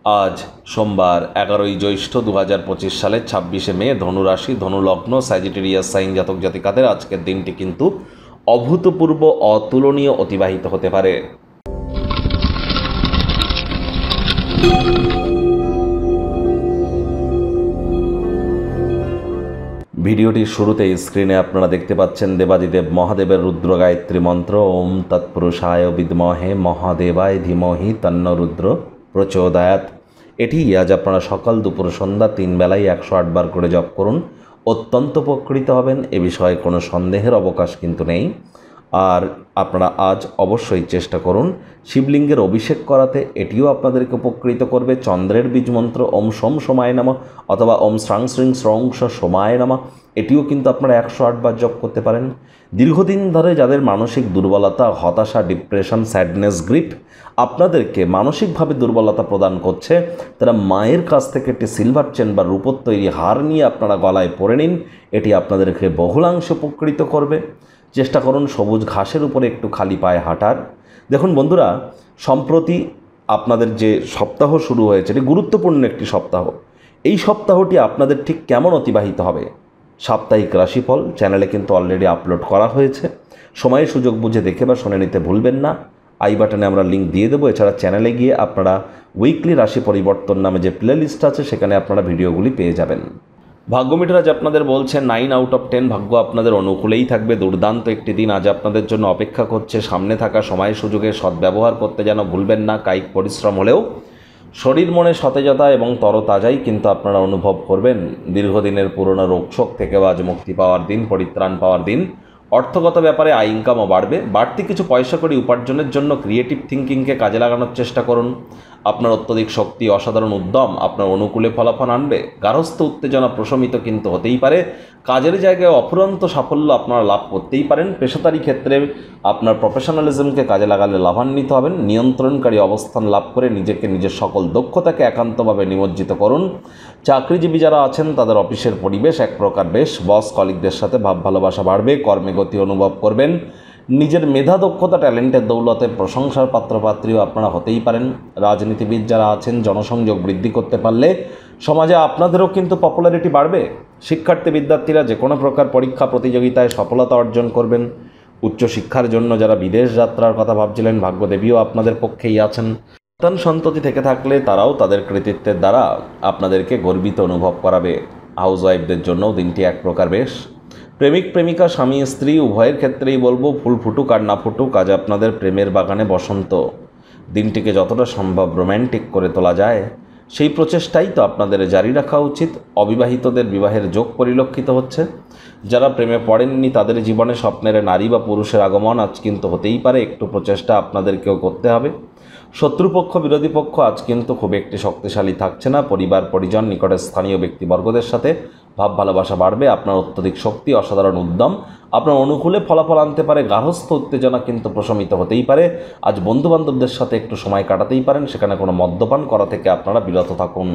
আজ সোমবার 11ই জ্যৈষ্ঠ 2025 সালের 26শে মে, ধনুরাশি, ধনুলগ্ন, স্যাজিটেরিয়াস সাইন জাতক জাতিকাদের আজকের দিনটি কিন্তু অভূতপূর্ব অতুলনীয় অতিবাহিত হতে পারে। ভিডিওটির শুরুতেই স্ক্রিনে আপনারা দেখতে পাচ্ছেন দেবাদিদেব মহাদেবের রুদ্র গায়ত্রী মন্ত্র ওম তৎপুরুষায় বিদ্মহে মহাদেবায় ধীমহি তন্ন রুদ্র প্রচোদয়াৎ। এটি আজ আপনারা সকাল দুপুর সন্ধ্যা 3 বেলায় 108 বার করে জপ করুন, অত্যন্ত উপকৃত হবেন, এ বিষয়ে কোনো সন্দেহের অবকাশ কিন্তু নেই। আর আপনারা আজ অবশ্যই চেষ্টা করুন শিবলিঙ্গের অভিষেক করাতে, এটিও আপনাদেরকে উপকৃত করবে। চন্দ্রের বীজ মন্ত্র ওম সোম সোমায় নমঃ অথবা ওম শ্রাং শ্রীং স্রংস সোমায় নমঃ, এটিও কিন্তু আপনারা 108 বার জপ করতে পারেন। দীর্ঘদিন ধরে যাদের মানসিক দুর্বলতা, হতাশা, ডিপ্রেশন, স্যাডনেস, গ্রিপ আপনাদেরকে মানসিকভাবে দুর্বলতা প্রদান করছে, তারা মায়ের কাছ থেকে একটি সিলভার চেন বা রূপোর তৈরি হার নিয়ে আপনারা গলায় পরে নিন, এটি আপনাদেরকে বহুলাংশে উপকৃত করবে। চেষ্টা করুন সবুজ ঘাসের উপরে একটু খালি পায়ে হাঁটার। দেখুন বন্ধুরা, সম্প্রতি আপনাদের যে সপ্তাহ শুরু হয়েছে, এটি গুরুত্বপূর্ণ একটি সপ্তাহ। এই সপ্তাহটি আপনাদের ঠিক কেমন অতিবাহিত হবে, সাপ্তাহিক রাশিফল চ্যানেলে কিন্তু অলরেডি আপলোড করা হয়েছে। সময় সুযোগ বুঝে দেখে বা শুনে নিতে ভুলবেন না। আই বাটনে আমরা লিঙ্ক দিয়ে দেবো। এছাড়া চ্যানেলে গিয়ে আপনারা উইকলি রাশি পরিবর্তন নামে যে প্লে লিস্ট আছে সেখানে আপনারা ভিডিওগুলি পেয়ে যাবেন। ভাগ্যমিটার আজ আপনাদের বলছে 9 আউট অফ 10 ভাগ্য আপনাদের অনুকূলেই থাকবে। দুর্দান্ত একটি দিন আজ আপনাদের জন্য অপেক্ষা করছে। সামনে থাকা সময় সুযোগের সদ্ব্যবহার করতে যেন ভুলবেন না। কায়িক পরিশ্রম হলেও শরীর মনে সতেজতা এবং তরতাজাই কিন্তু আপনারা অনুভব করবেন। দীর্ঘদিনের পুরনো রোগশোক থেকেও আজ মুক্তি পাওয়ার দিন, পরিত্রাণ পাওয়ার দিন। অর্থগত ব্যাপারে আয় ইনকামও বাড়বে। বাড়তি কিছু পয়সা করে উপার্জনের জন্য ক্রিয়েটিভ থিঙ্কিংকে কাজে লাগানোর চেষ্টা করুন। আপনার অত্যধিক শক্তি, অসাধারণ উদ্যম আপনার অনুকূলে ফলাফল আনবে। গার্হস্থ্য উত্তেজনা প্রশমিত কিন্তু হতেই পারে। কাজের জায়গায় অফুরন্ত সাফল্য আপনারা লাভ করতেই পারেন। পেশাদারি ক্ষেত্রে আপনার প্রফেশনালিজমকে কাজে লাগালে লাভান্বিত হবেন। নিয়ন্ত্রণকারী অবস্থান লাভ করে নিজেকে, নিজের সকল দক্ষতাকে একান্তভাবে নিমজ্জিত করুন। চাকরিজীবী যারা আছেন তাদের অফিসের পরিবেশ এক প্রকার বেশ। বস কলিগদের সাথে ভাব ভালোবাসা বাড়বে। কর্মে গতি অনুভব করবেন। নিজের মেধা, দক্ষতা, ট্যালেন্টের দৌলতে প্রশংসার পাত্রপাত্রীও আপনারা হতেই পারেন। রাজনীতিবিদ যারা আছেন জনসংযোগ বৃদ্ধি করতে পারলে সমাজে আপনাদেরও কিন্তু পপুলারিটি বাড়বে। শিক্ষার্থী বিদ্যার্থীরা যে কোনো প্রকার পরীক্ষা প্রতিযোগিতায় সফলতা অর্জন করবেন। উচ্চশিক্ষার জন্য যারা বিদেশ যাত্রার কথা ভাবছিলেন, ভাগ্যদেবীও আপনাদের পক্ষেই আছেন। সন্তান সন্ততি থেকে থাকলে তারাও তাদের কৃতিত্বের দ্বারা আপনাদেরকে গর্বিত অনুভব করাবে। হাউসওয়াইফদের জন্যও দিনটি এক প্রকার বেশ। প্রেমিক প্রেমিকা, স্বামী স্ত্রী উভয়ের ক্ষেত্রেই বলবো ফুল ফুটুক আর না ফুটুক, আজ আপনাদের প্রেমের বাগানে বসন্ত। দিনটিকে যতটা সম্ভব রোম্যান্টিক করে তোলা যায় সেই প্রচেষ্টাই তো আপনাদের জারি রাখা উচিত। অবিবাহিতদের বিবাহের যোগ পরিলক্ষিত হচ্ছে। যারা প্রেমে পড়েননি তাদের জীবনে স্বপ্নের নারী বা পুরুষের আগমন আজ কিন্তু হতেই পারে। একটু প্রচেষ্টা আপনাদেরকেও করতে হবে। শত্রুপক্ষ, বিরোধী পক্ষ আজ কিন্তু খুব একটি শক্তিশালী থাকছে না। পরিবার, পরিজন, নিকটের স্থানীয় ব্যক্তিবর্গদের সাথে ভাব ভালোবাসা বাড়বে। আপনার অত্যধিক শক্তি, অসাধারণ উদ্যম আপনার অনুকূলে ফলাফল আনতে পারে। গার্হস্থ্য উত্তেজনা কিন্তু প্রশমিত হতেই পারে। আজ বন্ধুবান্ধবদের সাথে একটু সময় কাটাতেই পারেন। সেখানে কোনো মদ্যপান করা থেকে আপনারা বিরত থাকুন।